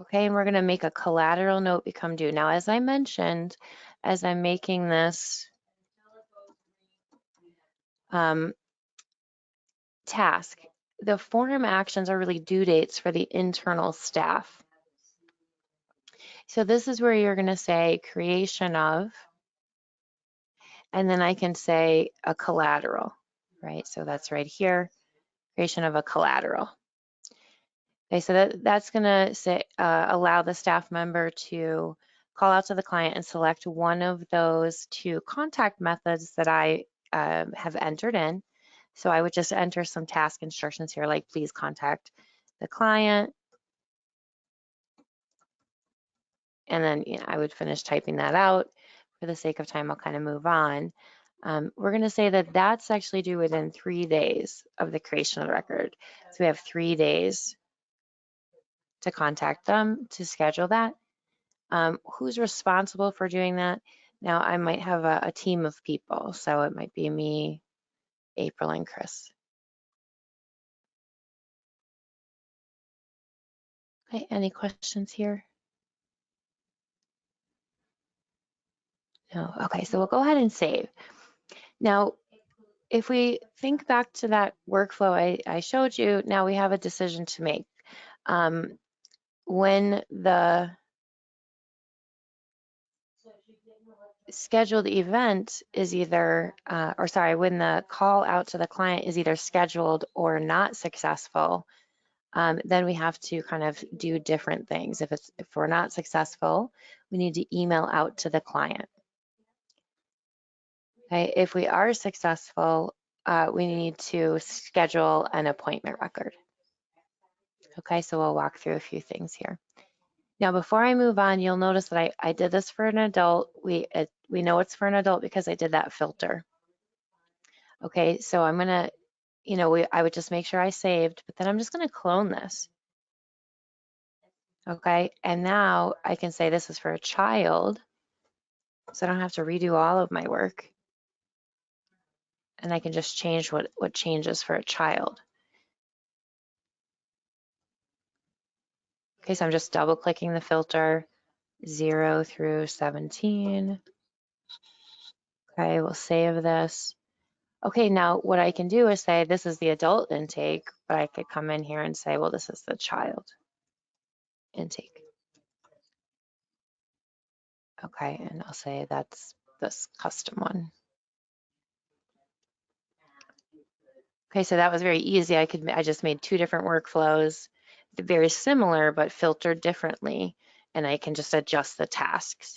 Okay, and we're going to make a collateral note become due. Now, as I mentioned, as I'm making this task, the form actions are really due dates for the internal staff. So this is where you're going to say creation of, and then I can say a collateral, right? So that's right here, creation of a collateral. Okay, so that's going to say allow the staff member to call out to the client and select one of those two contact methods that I have entered in. So I would just enter some task instructions here, like please contact the client. And then I would finish typing that out. For the sake of time, I'll kind of move on. We're going to say that that's actually due within 3 days of the creation of the record. So we have 3 days to contact them to schedule that. Who's responsible for doing that? Now, I might have a team of people, so it might be me, April, and Chris. Okay, any questions here? No, okay, so we'll go ahead and save. Now, if we think back to that workflow I showed you, now we have a decision to make. When the scheduled event is either, when the call out to the client is either scheduled or not successful, then we have to kind of do different things. If we're not successful, we need to email out to the client. Okay, if we are successful, we need to schedule an appointment record. Okay, so we'll walk through a few things here. Now, before I move on, you'll notice that I did this for an adult. We know it's for an adult because I did that filter. Okay, so I'm gonna, I would just make sure I saved, but then I'm just gonna clone this. Okay, and now I can say this is for a child, so I don't have to redo all of my work. And I can just change what changes for a child. Okay, so I'm just double clicking the filter, 0 through 17. Okay, we'll save this. Okay, now what I can do is say this is the adult intake, but I could come in here and say, well, this is the child intake. Okay, and I'll say that's this custom one. Okay, so that was very easy. I just made 2 different workflows, very similar, but filtered differently, and I can just adjust the tasks.